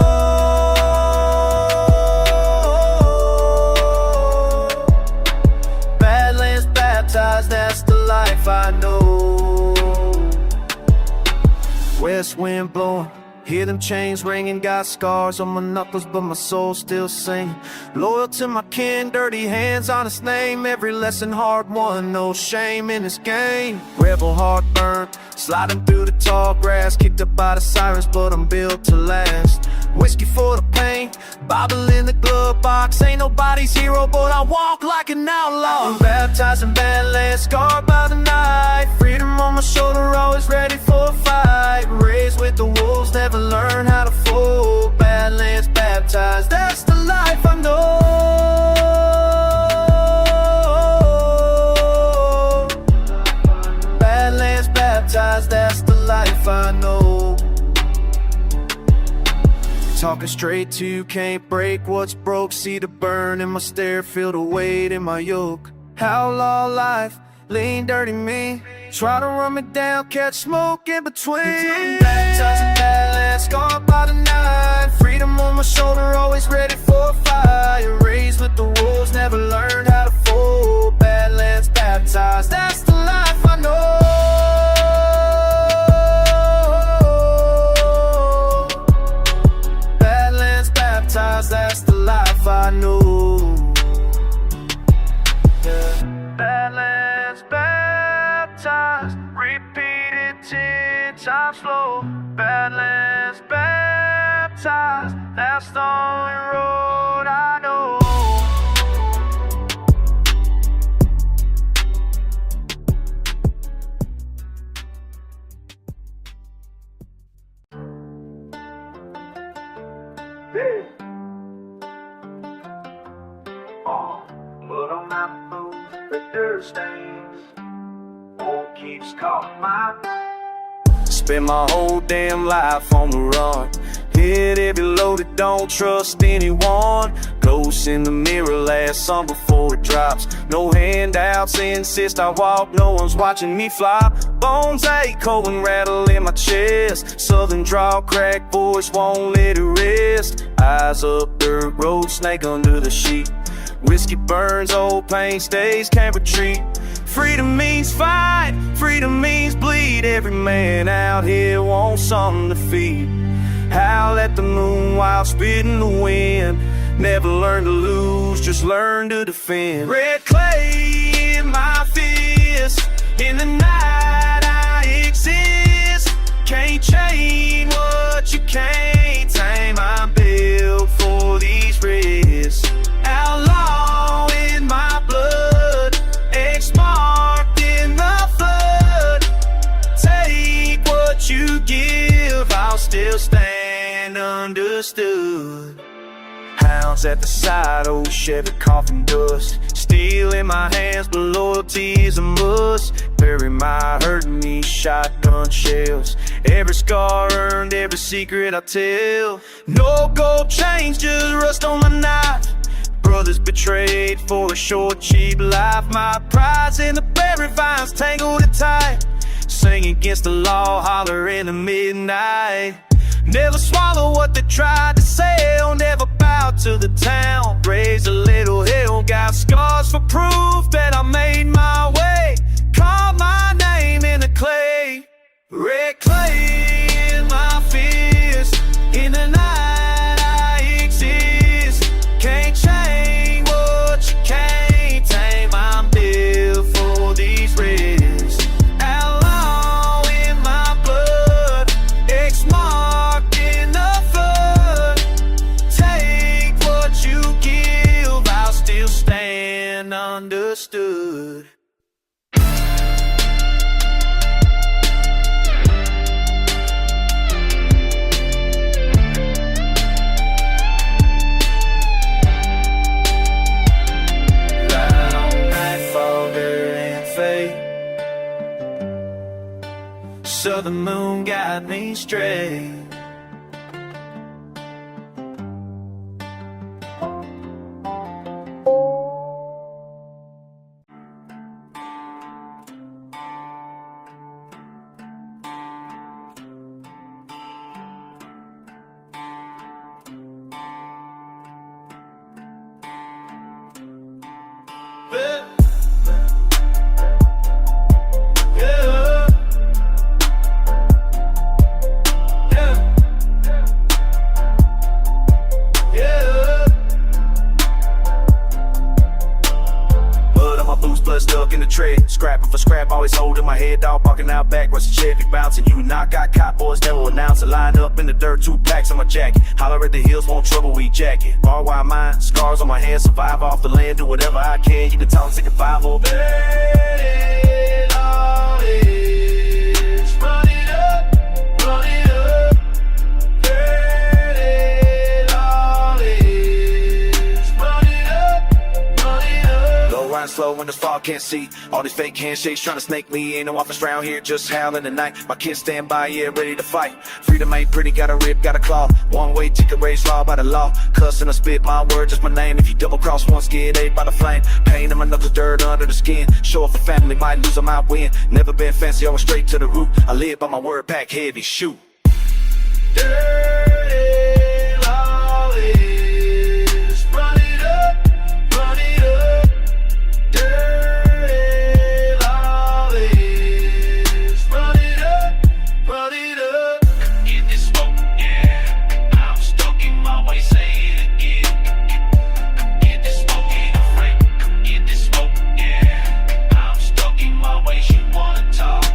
Badlands baptized, that's the life I know. West wind blowing, hear them chains ringing, got scars on my knuckles, but my soul still singing. Loyal to my kin, dirty hands, honest name. Every lesson hard won, no shame in this game. Rebel heart burned, sliding through the tall grass, kicked up by the sirens, but I'm built to last. Whiskey for the pain, Bible in the glove box. Ain't nobody's hero, but I walk like an outlaw. I'm baptized in Badlands, scarred by the night. Freedom on my shoulder, always ready for a fight. Raised with the wolves, never learned how to fold. Badlands baptized, that's the life I know. Badlands baptized, that's the life I know. Talking straight to you, can't break what's broke. See the burn in my stare, feel the weight in my yoke. Outlaw life, lean dirty me. Try to run me down, catch smoke in between. Baptized in Badlands, scarred by the night. Freedom on my shoulder, always ready for a fight. Raised with the wolves, never learned how to fold. Badlands baptized, that's the life I know. That's the life I know. Yeah. Badlands baptized, repeat it 10 times slow. Badlands baptized, that's the only road I know. But I'm not moved, the dirt stains. Won't keeps calling my name. Spend my whole damn life on the run. Hit every loaded, don't trust anyone. Close in the mirror last summer before it drops. No handouts, insist I walk, no one's watching me fly. Bones ache, cold and rattle in my chest. Southern draw, crack voice, won't let it rest. Eyes up, dirt road, snake under the sheet. Whiskey burns, old pain stays, can't retreat. Freedom means fight, freedom means bleed. Every man out here wants something to feed. Howl at the moon while spitting the wind. Never learn to lose, just learn to defend. Red clay in my fist, in the night I exist. Can't chain what you can't tame. I'm built for these risks. Outlaw in my blood, X-marked in the flood. Take what you give, I'll still stand understood. Hounds at the side, old Chevy coffin dust. Steel in my hands, but loyalty is a must. Bury my hurt in these shotgun shells. Every scar earned, every secret I tell. No gold chains, just rust on my knife. Brothers betrayed for a short, cheap life. My pride's in the berry vines, tangled and tight. Sing against the law, holler in the midnight. Never swallow what they tried to sell. Never bow to the town. Raised a little hill, got scars for proof that I made my way. Call my name in the clay. Red clay in my fist. In the night I exist. Can't change what you can't tame. I'm built for these risks. Outlaw in my blood, X-marked in the flood. Take what you give, I'll still stand understood. So the moon got me straight. blood stuck in the tread. Scrapping for scrap, always holding my head, dog barking out back. Rush the Chevy bouncing, you not got caught, boys never announce a line up in the dirt, 2 packs on my jacket. Holler at the hills, won't trouble, we jacket. Bar wire mine, scars on my hands, survive off the land, do whatever I can. You can talk, take a 5-0, bet all is. Run it up, run it up. Bet all is. Run it up, run it up. Low riding slow when the fog can't see. All these fake handshakes trying to snake me. Ain't no office round here, just howling the night. My kids stand by, yeah, ready to fight. Freedom ain't pretty, got a rip, got a claw. One way ticket, raised law by the law. Cussing, I spit my word, just my name. If you double cross once, get ate by the flame. Pain in my knuckles, dirt under the skin. Show off the family, might lose, I might win. Never been fancy, always straight to the root. I live by my word, pack heavy, shoot. Dirty law is. Run it up, run it up. Dirty law is. Run it up, run it up. Get this smoke, yeah. I'm stuck in my way, say it again. Get this smoke, ain't afraid. Get this smoke, yeah. I'm stuck in my way, you wanna talk.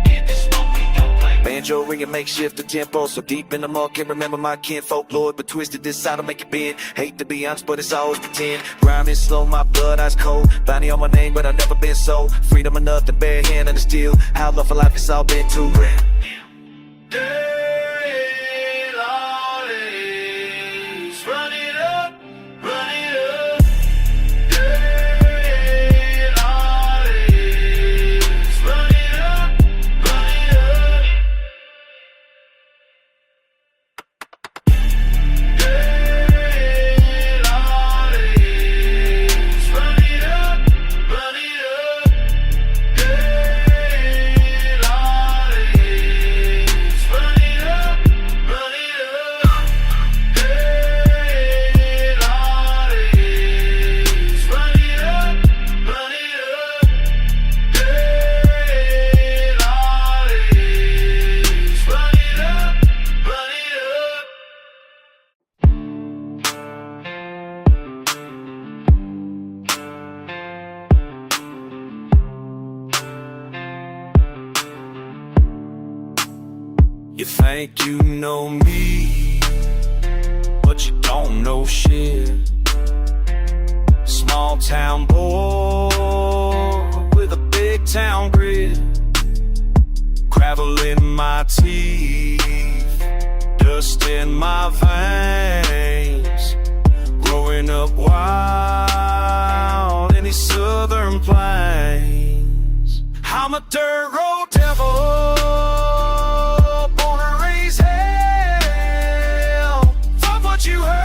Get this smoke, we don't play. Banjo ringing, makeshift the tempo. So deep in the mud, can't remember my kinfolk. Lord, but twisted this side to make it bend. Hate to be honest, but it's always pretend. Grinding slow, my blood ice cold. Bounty on my name, but I've never been sold. Freedom enough to bear hand and steel. Outlaw for life, it's all been too real. Dirty law is. Run it up, run it up. Dirty law is. Run it up, run it up. Dirty law is. Run it up, run it up. Dirty law is. Run it up, run it up. Dirty law is. Run it up, run it up. Dirty law is. Run it up, run it up. You think you know me, but you don't know shit. Small town boy with a big town grit. Gravel in my teeth, dust in my veins. Growing up wild in these southern plains. I'm a dirt road devil, born to raise hell. Fuck what you heard,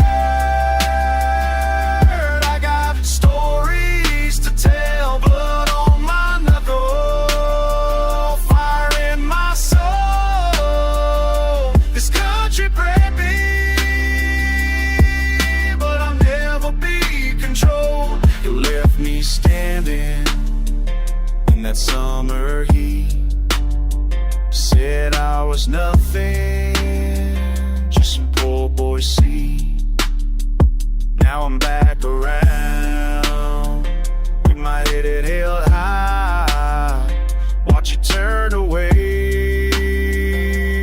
I got stories to tell. Blood on my knuckle, fire in my soul. This country bred me, but I'll never be controlled. You left me standing in that summer heat. Said I was nothing, just some poor boy seed. Now I'm back around with my head held high. Watch you turn away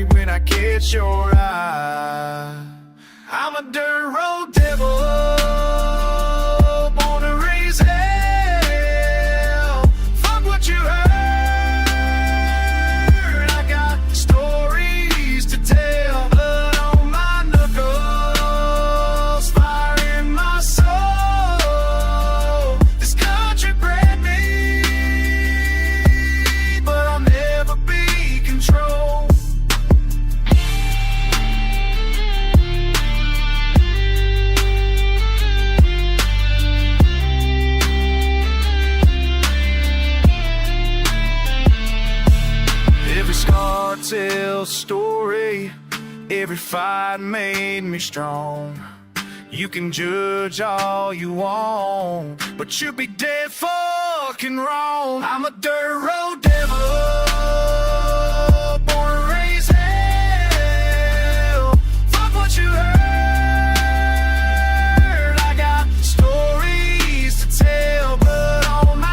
when I catch your eye. I'm a dirt road devil, born to raise hell. Fuck what you heard, I got stories to tell. Blood on my knuckles, fire in my soul. This country bred me, but I'll never be controlled. Every scar tells a story, every fight made me strong. You can judge all you want, but you'll be dead fucking wrong. I'm a dirt road devil, born to raise hell. Fuck what you heard, I got stories to tell. Blood on my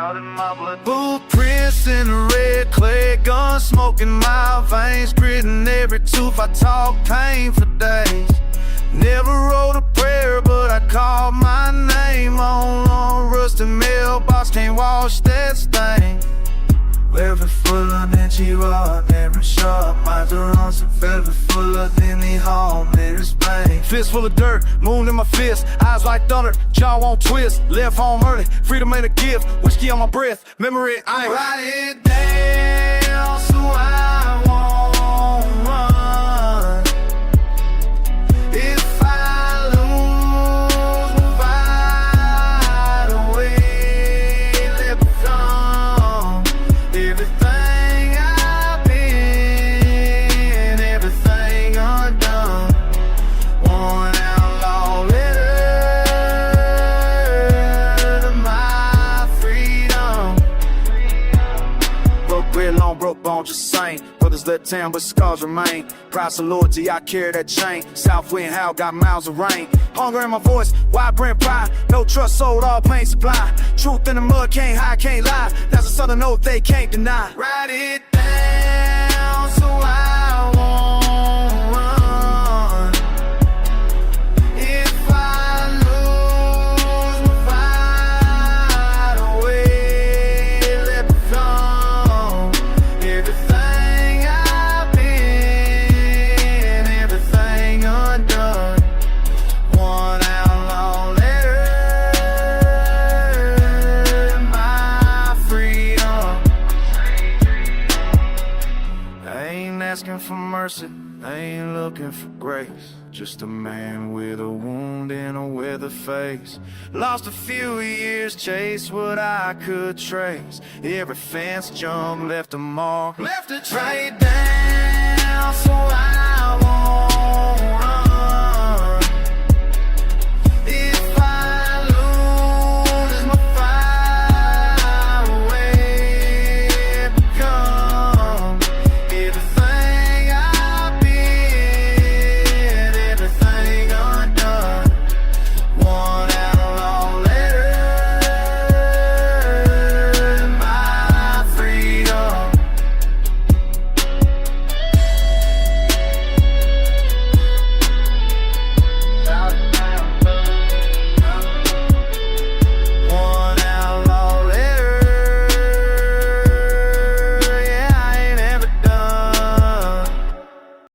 out in my blood. Blueprints in the red clay, gun smoke in my veins, gritting every tooth. I talk pain for days. Never wrote a prayer, but I called my name on rusty mailbox. Can't wash that stain. Every fuller than she rock, every sharp. My durance and velvet fuller than the home, there's pain. Fist full of dirt, moon in my fist, eyes like thunder, jaw won't twist. Left home early, freedom ain't a gift, whiskey on my breath, memory I ain't. Write it down so I won't run. If I lose my fight away, let me come. Everything I've been, everything undone. One outlaw letter to my freedom. Broke bread, long broke bone, just saying. Brothers left town, but scars remain. Price of loyalty, I carry that chain. South wind howl, got miles of rain. Hunger in my voice, wide brand pride. No trust sold, all pain supply. Truth in the mud, can't hide, can't lie. That's a southern oath they can't deny. Write it down so I won't run. If I lose my fight away, let me come. Everything I've been, everything undone. One outlaw letter, my freedom. I ain't asking for mercy, I ain't looking for grace. Just a man with a wound and a weathered face. Lost a few years, chased what I could trace. Every fence jump left a mark, left a trade down so I won't